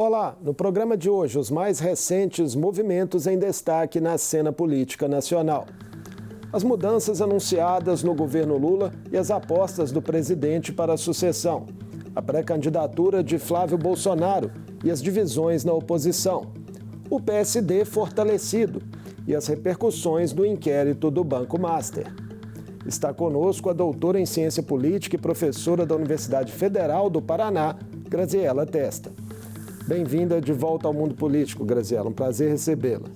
Olá, no programa de hoje, os mais recentes movimentos em destaque na cena política nacional. As mudanças anunciadas no governo Lula e as apostas do presidente para a sucessão. A pré-candidatura de Flávio Bolsonaro e as divisões na oposição. O PSD fortalecido e as repercussões do inquérito do Banco Master. Está conosco a doutora em Ciência Política e professora da Universidade Federal do Paraná, Graziela Testa. Bem-vinda de volta ao mundo político, Graziela. Um prazer recebê-la.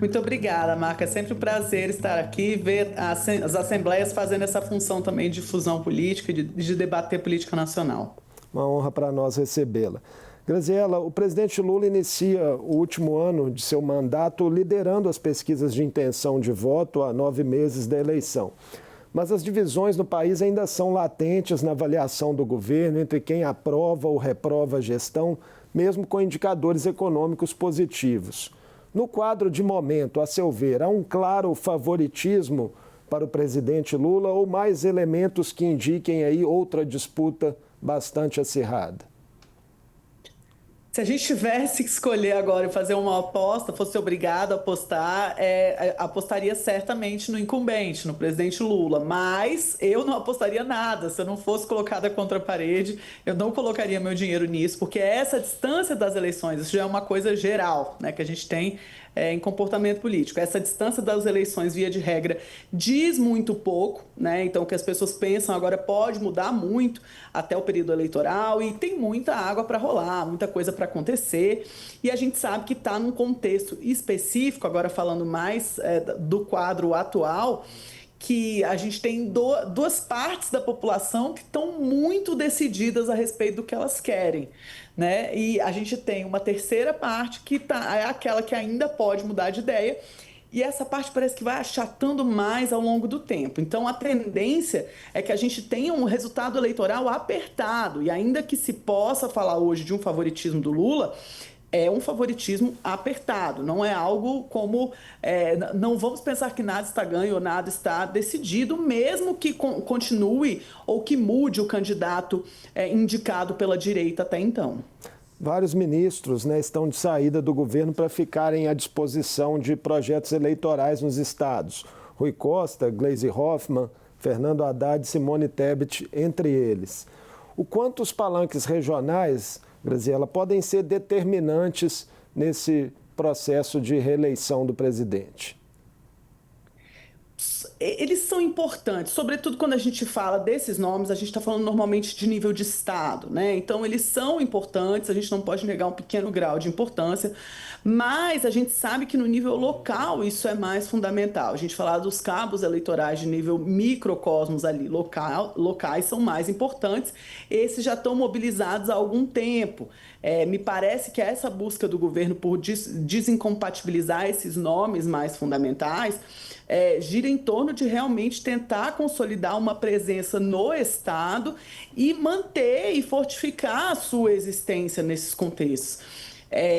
Muito obrigada, Marca. É sempre um prazer estar aqui e ver as assembleias fazendo essa função também de difusão política e de debater política nacional. Uma honra para nós recebê-la. Graziela, o presidente Lula inicia o último ano de seu mandato liderando as pesquisas de intenção de voto há 9 meses da eleição. Mas as divisões no país ainda são latentes na avaliação do governo entre quem aprova ou reprova a gestão, mesmo com indicadores econômicos positivos. No quadro de momento, a seu ver, há um claro favoritismo para o presidente Lula ou mais elementos que indiquem aí outra disputa bastante acirrada? Se a gente tivesse que escolher agora e fazer uma aposta, fosse obrigado a apostar, apostaria certamente no incumbente, no presidente Lula. Mas eu não apostaria nada. Se eu não fosse colocada contra a parede, eu não colocaria meu dinheiro nisso, porque essa distância das eleições, isso já é uma coisa geral, né, que a gente tem em comportamento político. Essa distância das eleições, via de regra, diz muito pouco, né? Então, o que as pessoas pensam agora pode mudar muito até o período eleitoral e tem muita água para rolar, muita coisa para acontecer. E a gente sabe que está num contexto específico, agora falando mais do quadro atual, que a gente tem duas partes da população que estão muito decididas a respeito do que elas querem, né? E a gente tem uma terceira parte que é aquela que ainda pode mudar de ideia, e essa parte parece que vai achatando mais ao longo do tempo. Então, a tendência é que a gente tenha um resultado eleitoral apertado, e ainda que se possa falar hoje de um favoritismo do Lula, é um favoritismo apertado, não é algo como... não vamos pensar que nada está ganho ou nada está decidido, mesmo que continue ou que mude o candidato indicado pela direita até então. Vários ministros, né, estão de saída do governo para ficarem à disposição de projetos eleitorais nos estados. Rui Costa, Gleisi Hoffmann, Fernando Haddad e Simone Tebet, entre eles. O quanto os palanques regionais, Graziela, podem ser determinantes nesse processo de reeleição do presidente? Eles são importantes, sobretudo quando a gente fala desses nomes, a gente está falando normalmente de nível de Estado, né? Então, eles são importantes, a gente não pode negar um pequeno grau de importância, mas a gente sabe que no nível local isso é mais fundamental. A gente falar dos cabos eleitorais de nível microcosmos ali, locais, são mais importantes, esses já estão mobilizados há algum tempo. Me parece que essa busca do governo por desincompatibilizar esses nomes mais fundamentais gira em torno de realmente tentar consolidar uma presença no Estado e manter e fortificar a sua existência nesses contextos.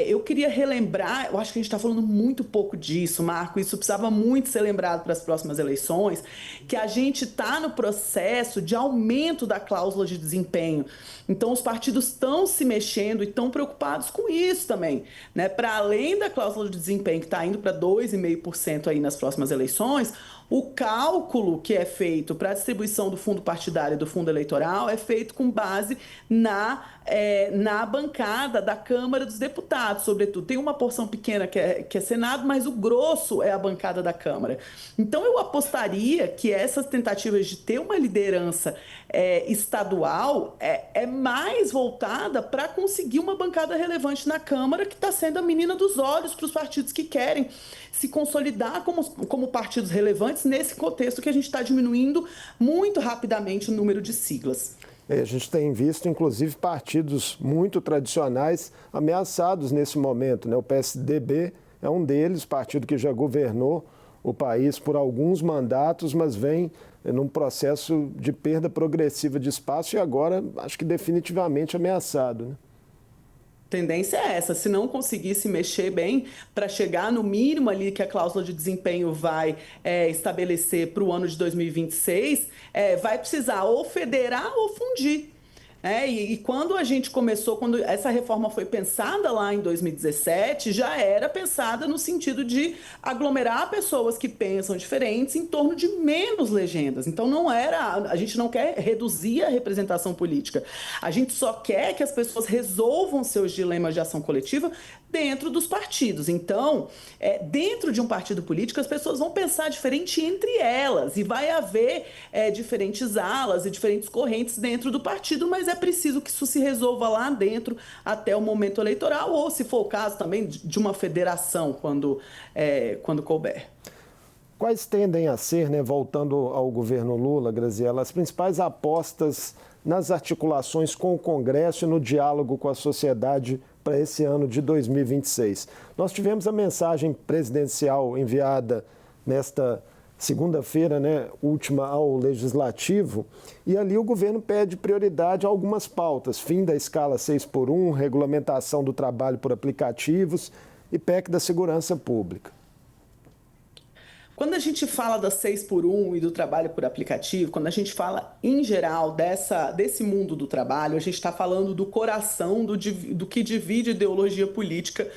Eu queria relembrar, eu acho que a gente está falando muito pouco disso, Marco, isso precisava muito ser lembrado para as próximas eleições, que a gente está no processo de aumento da cláusula de desempenho. Então, os partidos estão se mexendo e estão preocupados com isso também, né? Para além da cláusula de desempenho, que está indo para 2,5% aí nas próximas eleições, o cálculo que é feito para a distribuição do fundo partidário e do fundo eleitoral é feito com base na bancada da Câmara dos Deputados, sobretudo. Tem uma porção pequena que é Senado, mas o grosso é a bancada da Câmara. Então, eu apostaria que essas tentativas de ter uma liderança estadual é mais voltada para conseguir uma bancada relevante na Câmara, que está sendo a menina dos olhos para os partidos que querem se consolidar como partidos relevantes nesse contexto que a gente está diminuindo muito rapidamente o número de siglas. A gente tem visto, inclusive, partidos muito tradicionais ameaçados nesse momento, né? O PSDB é um deles, partido que já governou o país por alguns mandatos, mas vem num processo de perda progressiva de espaço e agora acho que definitivamente ameaçado, né? Tendência é essa, se não conseguir se mexer bem para chegar no mínimo ali que a cláusula de desempenho vai estabelecer para o ano de 2026, vai precisar ou federar ou fundir. E quando a gente começou, quando essa reforma foi pensada lá em 2017, já era pensada no sentido de aglomerar pessoas que pensam diferentes em torno de menos legendas. Então não era, a gente não quer reduzir a representação política. A gente só quer que as pessoas resolvam seus dilemas de ação coletiva dentro dos partidos. Então, dentro de um partido político, as pessoas vão pensar diferente entre elas e vai haver diferentes alas e diferentes correntes dentro do partido, mas é preciso que isso se resolva lá dentro até o momento eleitoral ou, se for o caso, também de uma federação, quando couber. Quais tendem a ser, voltando ao governo Lula, Graziela, as principais apostas nas articulações com o Congresso e no diálogo com a sociedade para esse ano de 2026? Nós tivemos a mensagem presidencial enviada nesta segunda-feira, última ao Legislativo, e ali o governo pede prioridade a algumas pautas: fim da escala 6x1, regulamentação do trabalho por aplicativos e PEC da segurança pública. Quando a gente fala da 6x1 e do trabalho por aplicativo, quando a gente fala em geral desse mundo do trabalho, a gente está falando do coração do que divide ideologia política,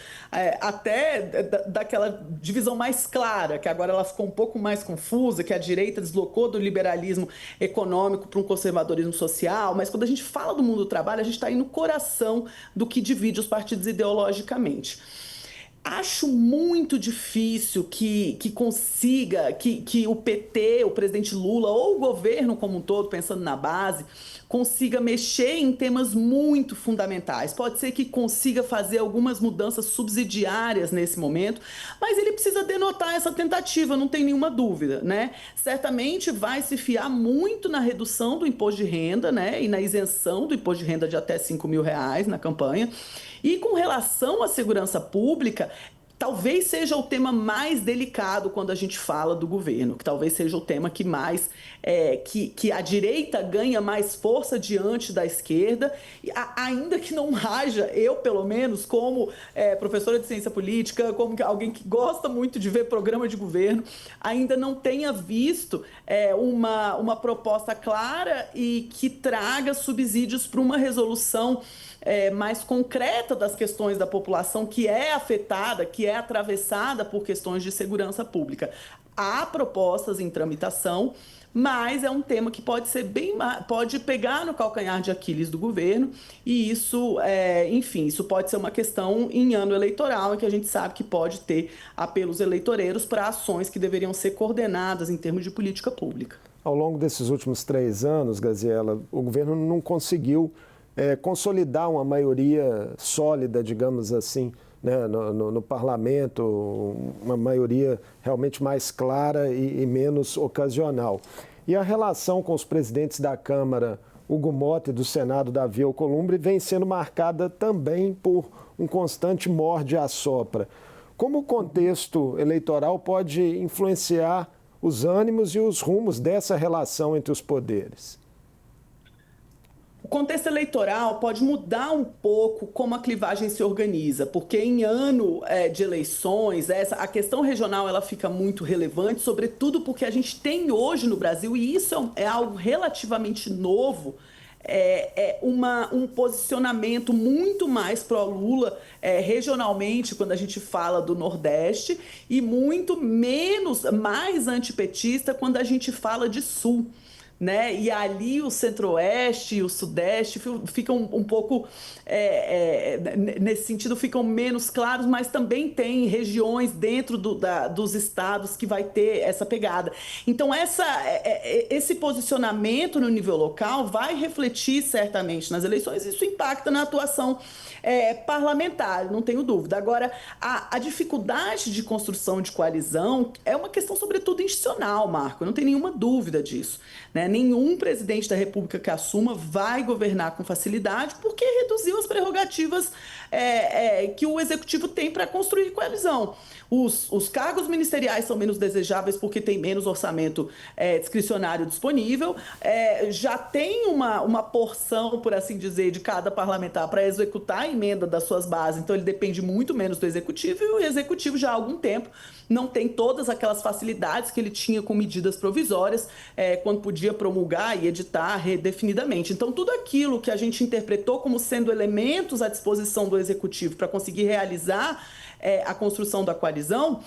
até daquela divisão mais clara, que agora ela ficou um pouco mais confusa, que a direita deslocou do liberalismo econômico para um conservadorismo social, mas quando a gente fala do mundo do trabalho, a gente está aí no coração do que divide os partidos ideologicamente. Acho muito difícil que o PT, o presidente Lula ou o governo como um todo, pensando na base, consiga mexer em temas muito fundamentais. Pode ser que consiga fazer algumas mudanças subsidiárias nesse momento, mas ele precisa denotar essa tentativa, não tem nenhuma dúvida, Certamente vai se fiar muito na redução do imposto de renda, e na isenção do imposto de renda de até R$5.000 na campanha. E com relação à segurança pública, talvez seja o tema mais delicado quando a gente fala do governo, que talvez seja o tema que mais que a direita ganha mais força diante da esquerda, ainda que não haja, eu pelo menos, como professora de ciência política, como alguém que gosta muito de ver programa de governo, ainda não tenha visto uma proposta clara e que traga subsídios para uma resolução mais concreta das questões da população que é afetada, que é atravessada por questões de segurança pública. Há propostas em tramitação, mas é um tema que pode pegar no calcanhar de Aquiles do governo, e isso, isso pode ser uma questão em ano eleitoral, em que a gente sabe que pode ter apelos eleitoreiros para ações que deveriam ser coordenadas em termos de política pública. Ao longo desses últimos 3 anos, Graziela, o governo não conseguiu consolidar uma maioria sólida, digamos assim, no parlamento, uma maioria realmente mais clara e menos ocasional. E a relação com os presidentes da Câmara, Hugo Motta, e do Senado, Davi Alcolumbre, vem sendo marcada também por um constante morde-a-sopra. Como o contexto eleitoral pode influenciar os ânimos e os rumos dessa relação entre os poderes? O contexto eleitoral pode mudar um pouco como a clivagem se organiza, porque em ano de eleições, a questão regional ela fica muito relevante, sobretudo porque a gente tem hoje no Brasil, e isso é algo relativamente novo, um posicionamento muito mais pró-Lula regionalmente, quando a gente fala do Nordeste, e muito mais antipetista quando a gente fala de Sul. E ali o Centro-Oeste e o Sudeste ficam um pouco, nesse sentido, ficam menos claros, mas também tem regiões dentro dos estados que vai ter essa pegada. Então, esse posicionamento no nível local vai refletir certamente nas eleições, e isso impacta na atuação parlamentar, não tenho dúvida. Agora, a dificuldade de construção de coalizão é uma questão, sobretudo, institucional, Marco, não tem nenhuma dúvida disso. Nenhum presidente da República que assuma vai governar com facilidade, porque reduziu as prerrogativas que o Executivo tem para construir coalizão. Os cargos ministeriais são menos desejáveis porque tem menos orçamento discricionário disponível, já tem uma porção, por assim dizer, de cada parlamentar para executar a emenda das suas bases, então ele depende muito menos do Executivo, e o Executivo já há algum tempo não tem todas aquelas facilidades que ele tinha com medidas provisórias, quando podia promulgar e editar redefinidamente. Então, tudo aquilo que a gente interpretou como sendo elementos à disposição do Executivo para conseguir realizar a construção da coalizão,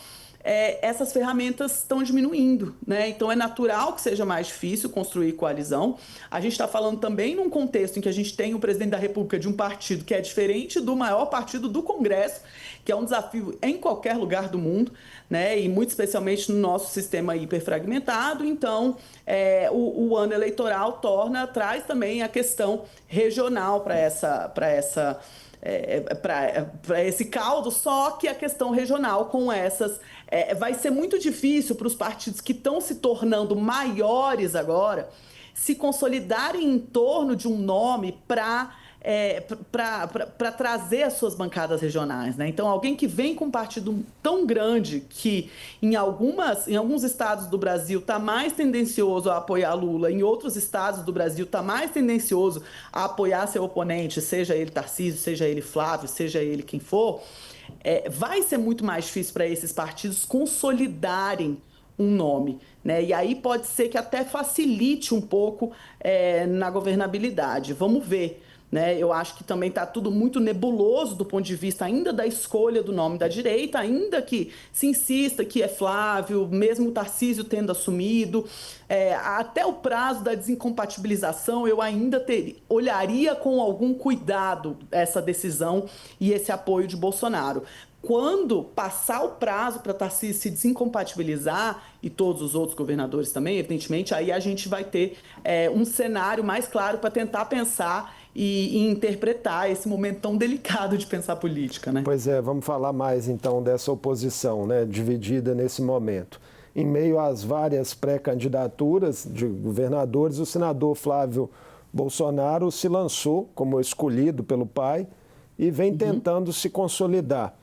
essas ferramentas estão diminuindo, né? Então é natural que seja mais difícil construir coalizão. A gente está falando também num contexto em que a gente tem o presidente da República de um partido que é diferente do maior partido do Congresso, que é um desafio em qualquer lugar do mundo, né? E muito especialmente no nosso sistema hiperfragmentado. Então, o ano eleitoral traz também a questão regional para esse caldo, só que a questão regional com essas vai ser muito difícil para os partidos que estão se tornando maiores agora se consolidarem em torno de um nome para trazer as suas bancadas regionais, né? Então, alguém que vem com um partido tão grande que em alguns estados do Brasil está mais tendencioso a apoiar Lula, em outros estados do Brasil está mais tendencioso a apoiar seu oponente, seja ele Tarcísio, seja ele Flávio, seja ele quem for, vai ser muito mais difícil para esses partidos consolidarem um nome, né? E aí pode ser que até facilite um pouco na governabilidade. Vamos ver. Né? Eu acho que também está tudo muito nebuloso do ponto de vista ainda da escolha do nome da direita, ainda que se insista que é Flávio, mesmo o Tarcísio tendo assumido, até o prazo da desincompatibilização eu ainda olharia com algum cuidado essa decisão e esse apoio de Bolsonaro. Quando passar o prazo para Tarcísio se desincompatibilizar, e todos os outros governadores também, evidentemente, aí a gente vai ter um cenário mais claro para tentar pensar e interpretar esse momento tão delicado de pensar política, né? Pois é, vamos falar mais então dessa oposição, né, dividida nesse momento. Em meio às várias pré-candidaturas de governadores, o senador Flávio Bolsonaro se lançou como escolhido pelo pai e vem tentando se consolidar.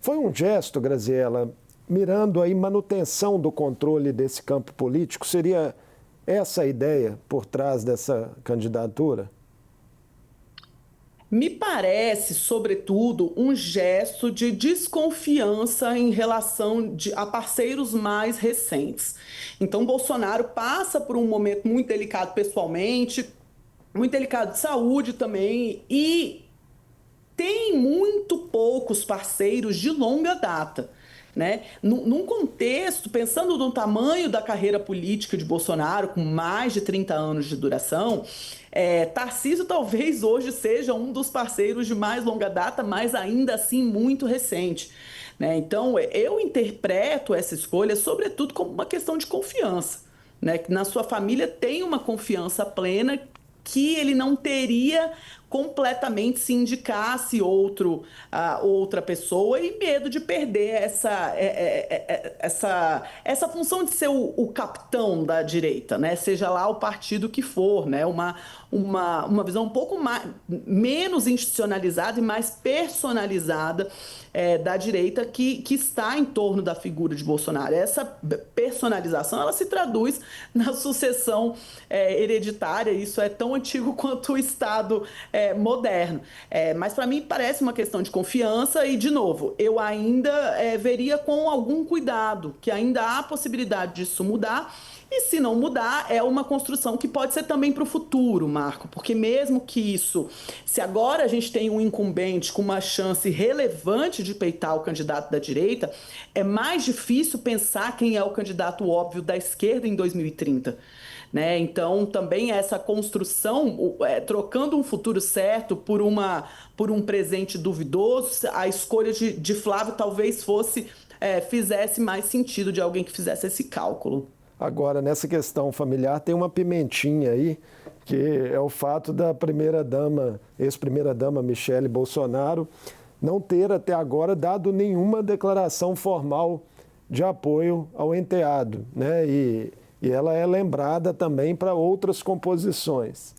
Foi um gesto, Graziela, mirando aí manutenção do controle desse campo político? Seria essa a ideia por trás dessa candidatura? Me parece, sobretudo, um gesto de desconfiança em relação a parceiros mais recentes. Então, Bolsonaro passa por um momento muito delicado pessoalmente, muito delicado de saúde também, e tem muito poucos parceiros de longa data. Né? Num contexto, pensando no tamanho da carreira política de Bolsonaro, com mais de 30 anos de duração, Tarcísio talvez hoje seja um dos parceiros de mais longa data, mas ainda assim muito recente. Né? Então, eu interpreto essa escolha, sobretudo, como uma questão de confiança. Né? Que na sua família tem uma confiança plena que ele não teria completamente se indicasse outra pessoa, e medo de perder essa função de ser o capitão da direita, né? Seja lá o partido que for, né? Uma visão um pouco menos institucionalizada e mais personalizada da direita que está em torno da figura de Bolsonaro. Essa personalização ela se traduz na sucessão hereditária. Isso é tão antigo quanto o Estado moderno. Mas para mim parece uma questão de confiança e, de novo, eu ainda veria com algum cuidado, que ainda há possibilidade disso mudar. E se não mudar, é uma construção que pode ser também para o futuro, Marco, porque mesmo que isso, se agora a gente tem um incumbente com uma chance relevante de peitar o candidato da direita, é mais difícil pensar quem é o candidato óbvio da esquerda em 2030. Né? Então, também essa construção, trocando um futuro certo por um presente duvidoso, a escolha de Flávio talvez fizesse mais sentido de alguém que fizesse esse cálculo. Agora, nessa questão familiar, tem uma pimentinha aí, que é o fato da primeira-dama, ex-primeira-dama Michele Bolsonaro, não ter até agora dado nenhuma declaração formal de apoio ao enteado, né? E ela é lembrada também para outras composições.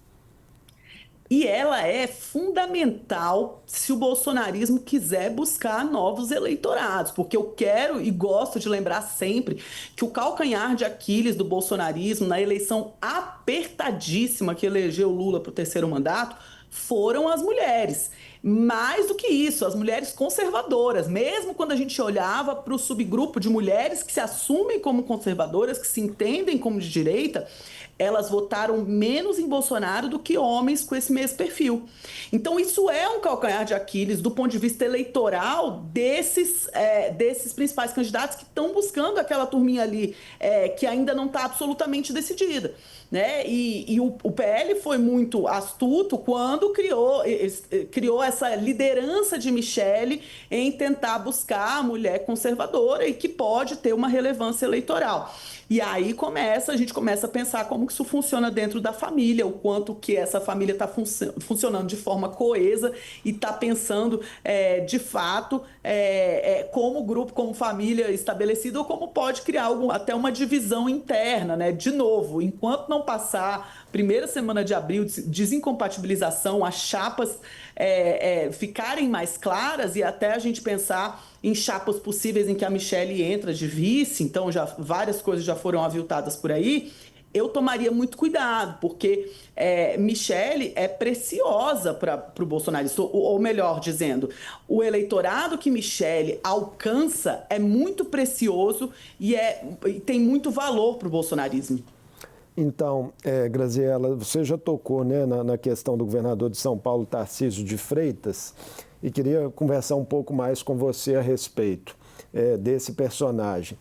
E ela é fundamental se o bolsonarismo quiser buscar novos eleitorados, porque eu quero e gosto de lembrar sempre que o calcanhar de Aquiles do bolsonarismo na eleição apertadíssima que elegeu Lula para o terceiro mandato foram as mulheres. Mais do que isso, as mulheres conservadoras, mesmo quando a gente olhava para o subgrupo de mulheres que se assumem como conservadoras, que se entendem como de direita, elas votaram menos em Bolsonaro do que homens com esse mesmo perfil. Então isso é um calcanhar de Aquiles do ponto de vista eleitoral desses principais candidatos que estão buscando aquela turminha ali que ainda não está absolutamente decidida. Né? E o PL foi muito astuto quando criou essa liderança de Michele em tentar buscar a mulher conservadora e que pode ter uma relevância eleitoral. E aí a gente começa a pensar como que isso funciona dentro da família, o quanto que essa família está funcionando de forma coesa e está pensando de fato como grupo, como família estabelecida, ou como pode criar até uma divisão interna, né? De novo, enquanto não passar primeira semana de abril, desincompatibilização, as chapas ficarem mais claras e até a gente pensar em chapas possíveis em que a Michele entra de vice, então várias coisas já foram aviltadas por aí, eu tomaria muito cuidado, porque Michele é preciosa para o bolsonarista, ou melhor dizendo, o eleitorado que Michele alcança é muito precioso e tem muito valor para o bolsonarismo. Então, Graziela, você já tocou, né, na questão do governador de São Paulo, Tarcísio de Freitas, e queria conversar um pouco mais com você a respeito desse personagem.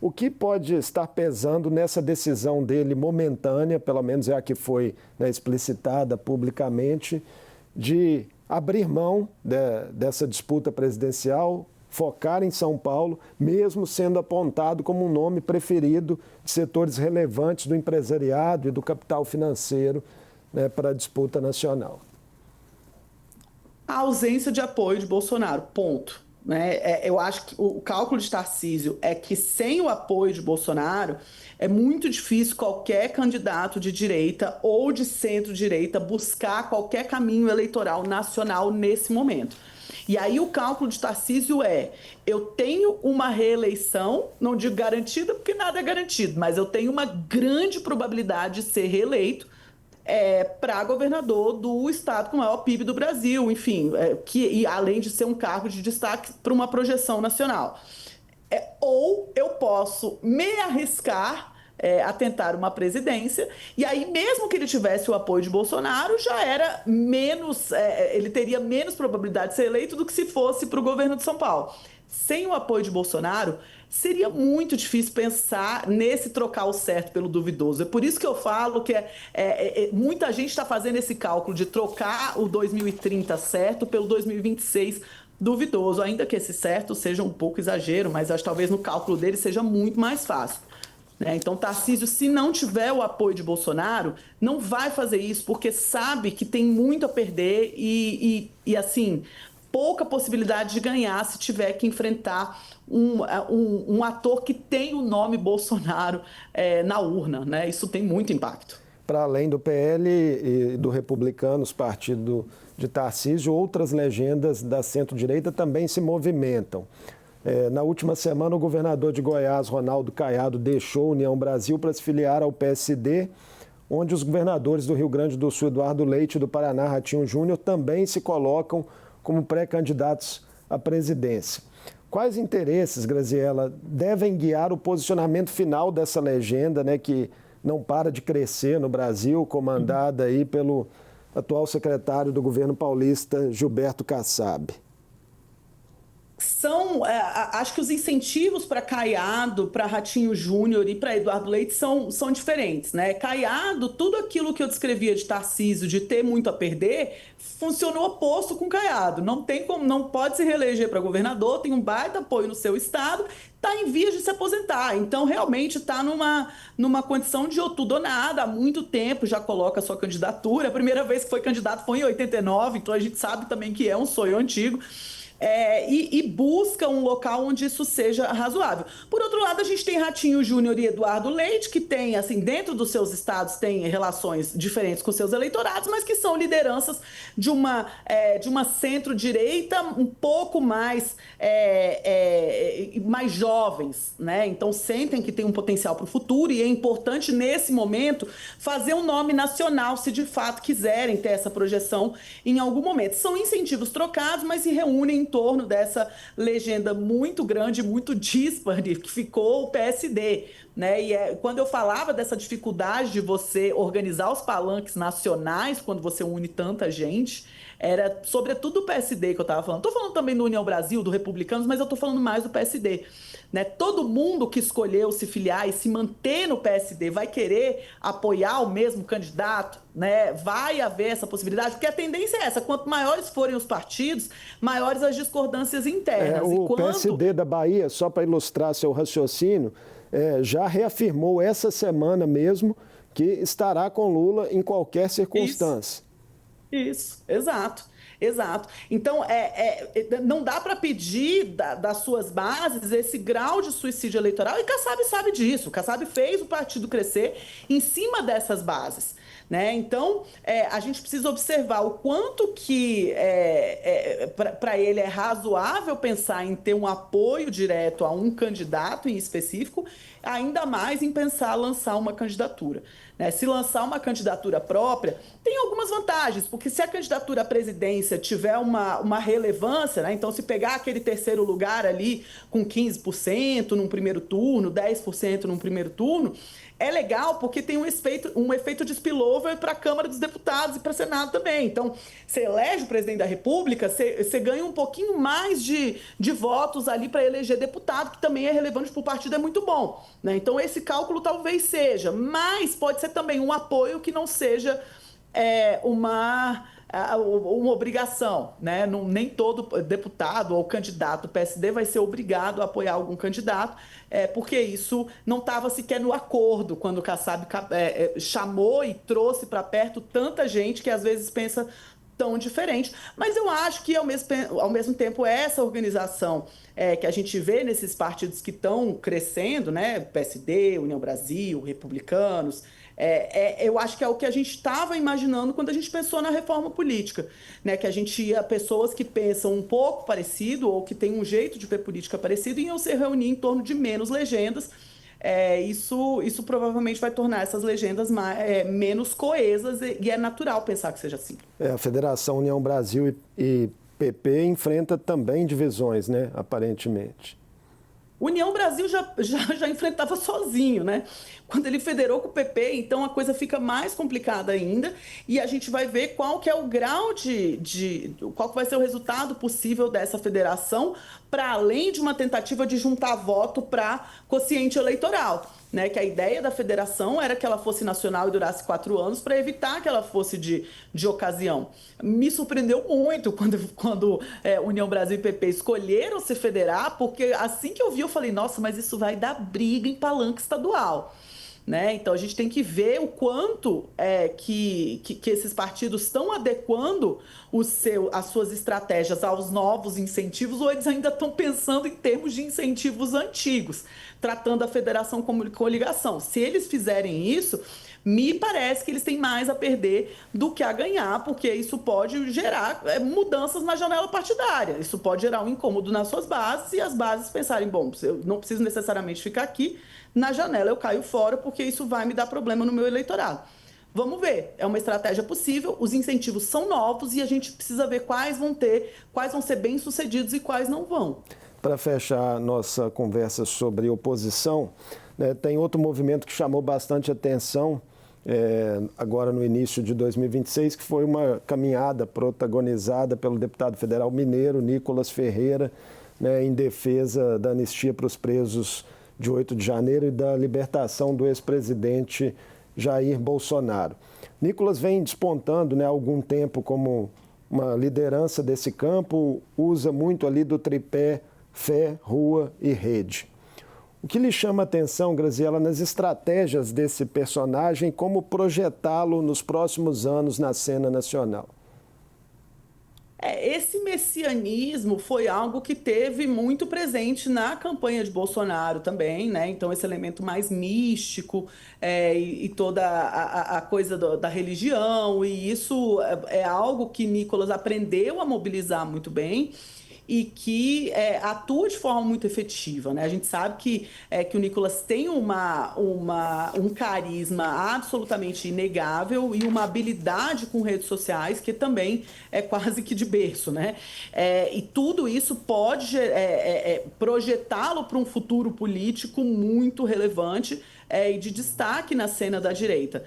O que pode estar pesando nessa decisão dele momentânea, pelo menos é a que foi, né, explicitada publicamente, de abrir mão dessa disputa presidencial, focar em São Paulo, mesmo sendo apontado como um nome preferido de setores relevantes do empresariado e do capital financeiro, né, para a disputa nacional? A ausência de apoio de Bolsonaro, ponto. Né? Eu acho que o cálculo de Tarcísio é que sem o apoio de Bolsonaro é muito difícil qualquer candidato de direita ou de centro-direita buscar qualquer caminho eleitoral nacional nesse momento. E aí o cálculo de Tarcísio eu tenho uma reeleição, não digo garantida porque nada é garantido, mas eu tenho uma grande probabilidade de ser reeleito para governador do estado com o maior PIB do Brasil, enfim, e além de ser um cargo de destaque para uma projeção nacional. Ou eu posso me arriscar a tentar uma presidência, e aí mesmo que ele tivesse o apoio de Bolsonaro, já era menos, ele teria menos probabilidade de ser eleito do que se fosse para o governo de São Paulo. Sem o apoio de Bolsonaro, seria muito difícil pensar nesse trocar o certo pelo duvidoso. É por isso que eu falo que muita gente está fazendo esse cálculo de trocar o 2030 certo pelo 2026 duvidoso, ainda que esse certo seja um pouco exagero, mas acho que talvez no cálculo dele seja muito mais fácil. Então, Tarcísio, se não tiver o apoio de Bolsonaro, não vai fazer isso, porque sabe que tem muito a perder e assim, pouca possibilidade de ganhar se tiver que enfrentar um ator que tem o nome Bolsonaro na urna, né? Isso tem muito impacto. Para além do PL e do Republicanos, partido de Tarcísio, outras legendas da centro-direita também se movimentam. Na última semana, o governador de Goiás, Ronaldo Caiado, deixou a União Brasil para se filiar ao PSD, onde os governadores do Rio Grande do Sul, Eduardo Leite, e do Paraná, Ratinho Júnior, também se colocam como pré-candidatos à presidência. Quais interesses, Graziela, devem guiar o posicionamento final dessa legenda, né, que não para de crescer no Brasil, comandada aí pelo atual secretário do governo paulista, Gilberto Kassab? Acho que os incentivos para Caiado, para Ratinho Júnior e para Eduardo Leite são diferentes, né? Caiado, tudo aquilo que eu descrevia de Tarcísio, de ter muito a perder, funcionou oposto com Caiado. Não pode se reeleger para governador, tem um baita apoio no seu estado, está em vias de se aposentar. Então, realmente está numa condição de ou tudo ou nada, há muito tempo já coloca a sua candidatura. A primeira vez que foi candidato foi em 89, então a gente sabe também que é um sonho antigo. E busca um local onde isso seja razoável. Por outro lado, a gente tem Ratinho Júnior e Eduardo Leite, que tem, assim, dentro dos seus estados, tem relações diferentes com seus eleitorados, mas que são lideranças de uma centro-direita um pouco mais jovens, né? Então, sentem que tem um potencial para o futuro e é importante, nesse momento, fazer um nome nacional, se de fato quiserem ter essa projeção em algum momento. São incentivos trocados, mas se reúnem em torno dessa legenda muito grande, muito díspare, que ficou o PSD. Né? E quando eu falava dessa dificuldade de você organizar os palanques nacionais, quando você une tanta gente, era sobretudo o PSD que eu estava falando. Estou falando também do União Brasil, do Republicanos, mas eu estou falando mais do PSD. Né? Todo mundo que escolheu se filiar e se manter no PSD vai querer apoiar o mesmo candidato, né? Vai haver essa possibilidade, porque a tendência é essa: quanto maiores forem os partidos, maiores as discordâncias internas. O PSD da Bahia, só para ilustrar seu raciocínio, já reafirmou essa semana mesmo que estará com Lula em qualquer circunstância. Isso, exato. Exato. Então, não dá para pedir das suas bases esse grau de suicídio eleitoral, e Kassab sabe disso. Kassab fez o partido crescer em cima dessas bases. Né? Então, a gente precisa observar o quanto que para ele é razoável pensar em ter um apoio direto a um candidato em específico, ainda mais em pensar lançar uma candidatura. Né? Se lançar uma candidatura própria, tem algumas vantagens, porque se a candidatura à presidência tiver uma relevância, né? Então se pegar aquele terceiro lugar ali com 15% num primeiro turno, 10% num primeiro turno, é legal porque tem um efeito de spillover para a Câmara dos Deputados e para o Senado também. Então, você elege o presidente da República, você ganha um pouquinho mais de votos ali para eleger deputado, que também é relevante para o partido, é muito bom. Né? Então, esse cálculo talvez seja, mas pode ser também um apoio que não seja uma obrigação, né? Nem todo deputado ou candidato do PSD vai ser obrigado a apoiar algum candidato, porque isso não estava sequer no acordo quando o Kassab chamou e trouxe para perto tanta gente que às vezes pensa tão diferente. Mas eu acho que, ao mesmo tempo, essa organização que a gente vê nesses partidos que estão crescendo, né? PSD, União Brasil, Republicanos, eu acho que é o que a gente estava imaginando quando a gente pensou na reforma política, né? Que a gente ia pessoas que pensam um pouco parecido ou que têm um jeito de ver política parecido e iam se reunir em torno de menos legendas. Isso provavelmente vai tornar essas legendas menos coesas e é natural pensar que seja assim. A Federação União Brasil e PP enfrenta também divisões, né? Aparentemente. União Brasil já enfrentava sozinho, né? Quando ele federou com o PP, então a coisa fica mais complicada ainda e a gente vai ver qual que é o grau qual que vai ser o resultado possível dessa federação, para além de uma tentativa de juntar voto para quociente eleitoral. Né, que a ideia da federação era que ela fosse nacional e durasse 4 anos para evitar que ela fosse de ocasião. Me surpreendeu muito quando União Brasil e PP escolheram se federar, porque assim que eu vi, eu falei, nossa, mas isso vai dar briga em palanque estadual. Né? Então a gente tem que ver o quanto que esses partidos estão adequando as suas estratégias aos novos incentivos, ou eles ainda estão pensando em termos de incentivos antigos, tratando a federação como coligação. Se eles fizerem isso, me parece que eles têm mais a perder do que a ganhar, porque isso pode gerar mudanças na janela partidária. Isso pode gerar um incômodo nas suas bases e as bases pensarem, bom, eu não preciso necessariamente ficar aqui, na janela eu caio fora porque isso vai me dar problema no meu eleitorado. Vamos ver, é uma estratégia possível, os incentivos são novos e a gente precisa ver quais vão ser bem-sucedidos e quais não vão. Para fechar nossa conversa sobre oposição, né, tem outro movimento que chamou bastante atenção agora no início de 2026, que foi uma caminhada protagonizada pelo deputado federal mineiro Nicolas Ferreira, né, em defesa da anistia para os presos de 8 de janeiro e da libertação do ex-presidente Jair Bolsonaro. Nicolas vem despontando, né, há algum tempo como uma liderança desse campo, usa muito ali do tripé fé, rua e rede. O que lhe chama a atenção, Graziela, nas estratégias desse personagem, como projetá-lo nos próximos anos na cena nacional? Esse messianismo foi algo que teve muito presente na campanha de Bolsonaro também, né? Então, esse elemento mais místico e toda a coisa da religião, e isso é algo que Nicolas aprendeu a mobilizar muito bem. e que atua de forma muito efetiva, né? A gente sabe que o Nicolas tem um carisma absolutamente inegável e uma habilidade com redes sociais que também é quase que de berço, né? E tudo isso pode projetá-lo para um futuro político muito relevante e de destaque na cena da direita.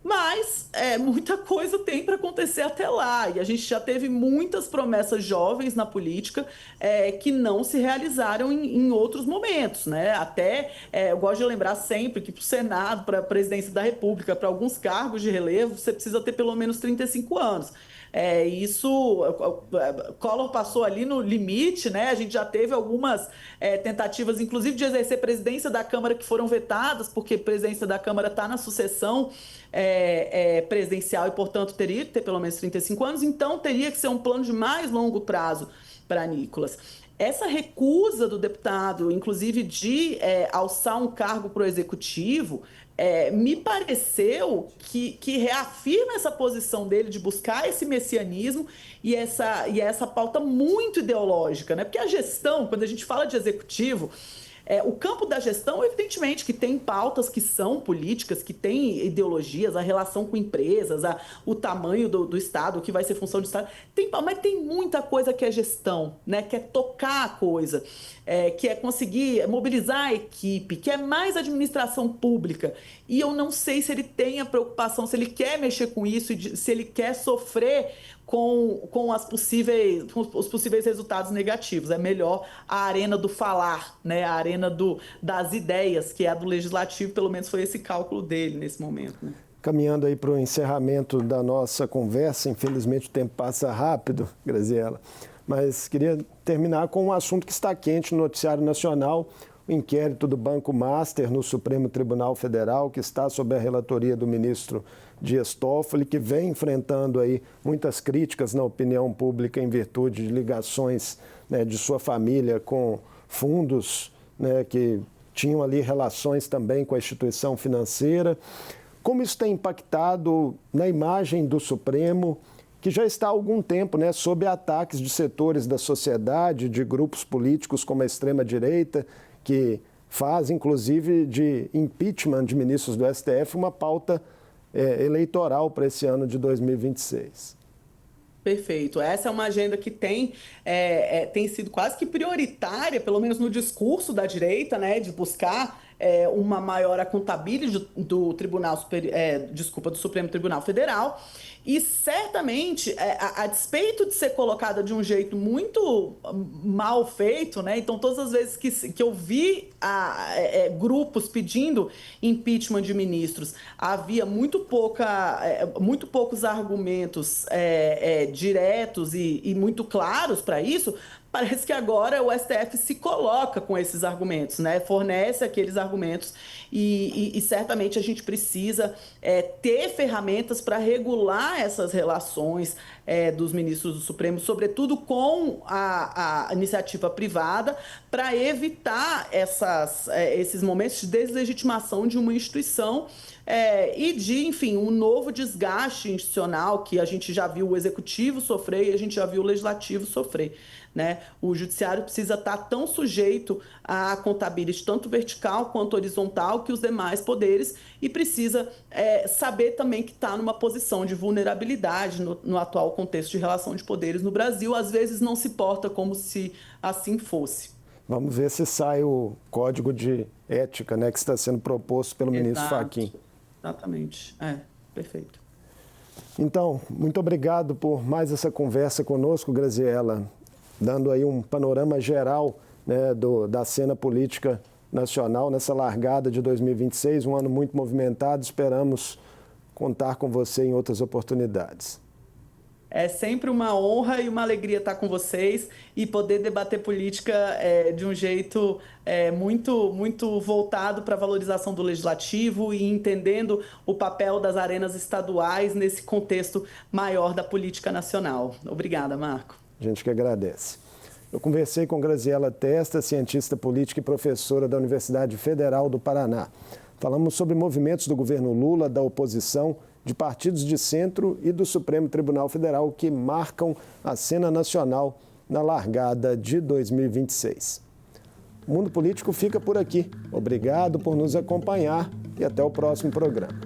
Mas muita coisa tem para acontecer até lá. E a gente já teve muitas promessas jovens na política que não se realizaram em outros momentos, né? Até eu gosto de lembrar sempre que para o Senado, para a presidência da República, para alguns cargos de relevo, você precisa ter pelo menos 35 anos. Collor passou ali no limite, né? A gente já teve algumas tentativas, inclusive, de exercer presidência da Câmara que foram vetadas, porque a presidência da Câmara está na sucessão presidencial e, portanto, teria que ter pelo menos 35 anos, então teria que ser um plano de mais longo prazo para Nicolas. Essa recusa do deputado, inclusive, de alçar um cargo para o executivo, me pareceu que reafirma essa posição dele de buscar esse messianismo e essa pauta muito ideológica, né? Porque a gestão, quando a gente fala de executivo, o campo da gestão, evidentemente, que tem pautas que são políticas, que tem ideologias, a relação com empresas, o tamanho do Estado, o que vai ser função do Estado. Mas tem muita coisa que é gestão, né? Que é tocar a coisa, que é conseguir mobilizar a equipe, que é mais administração pública. E eu não sei se ele tem a preocupação, se ele quer mexer com isso, se ele quer sofrer com os possíveis resultados negativos. É melhor a arena do falar, né? A arena das ideias, que é a do legislativo, pelo menos foi esse cálculo dele nesse momento. Né? Caminhando aí para o encerramento da nossa conversa, infelizmente o tempo passa rápido, Graziela, mas queria terminar com um assunto que está quente no noticiário nacional, o inquérito do Banco Master no Supremo Tribunal Federal, que está sob a relatoria do ministro Dias Toffoli, que vem enfrentando aí muitas críticas na opinião pública em virtude de ligações, né, de sua família com fundos, né, que tinham ali relações também com a instituição financeira. Como isso tem impactado na imagem do Supremo, que já está há algum tempo, né, sob ataques de setores da sociedade, de grupos políticos como a extrema-direita, que faz, inclusive, de impeachment de ministros do STF uma pauta eleitoral para esse ano de 2026. Perfeito. Essa é uma agenda que tem sido quase que prioritária, pelo menos no discurso da direita, né, de buscar uma maior accountability do do Supremo Tribunal Federal. E certamente, a despeito de ser colocada de um jeito muito mal feito, né? Então, todas as vezes que eu vi grupos pedindo impeachment de ministros, havia muito poucos argumentos diretos e muito claros para isso. Parece que agora o STF se coloca com esses argumentos, né? Fornece aqueles argumentos e certamente a gente precisa ter ferramentas para regular essas relações dos ministros do Supremo, sobretudo com a iniciativa privada, para evitar esses momentos de deslegitimação de uma instituição e de, enfim, um novo desgaste institucional que a gente já viu o Executivo sofrer e a gente já viu o Legislativo sofrer. Né? O judiciário precisa estar tão sujeito à contabilidade, tanto vertical quanto horizontal, que os demais poderes, e precisa saber também que está numa posição de vulnerabilidade no atual contexto de relação de poderes no Brasil. Às vezes não se porta como se assim fosse. Vamos ver se sai o código de ética, né, que está sendo proposto pelo ministro Fachin. Exatamente. Perfeito. Então, muito obrigado por mais essa conversa conosco, Graziela, dando aí um panorama geral, né, da cena política nacional nessa largada de 2026, um ano muito movimentado. Esperamos contar com você em outras oportunidades. É sempre uma honra e uma alegria estar com vocês e poder debater política de um jeito muito, muito voltado para a valorização do legislativo e entendendo o papel das arenas estaduais nesse contexto maior da política nacional. Obrigada, Marco. A gente que agradece. Eu conversei com Graziela Testa, cientista política e professora da Universidade Federal do Paraná. Falamos sobre movimentos do governo Lula, da oposição, de partidos de centro e do Supremo Tribunal Federal que marcam a cena nacional na largada de 2026. O Mundo Político fica por aqui. Obrigado por nos acompanhar e até o próximo programa.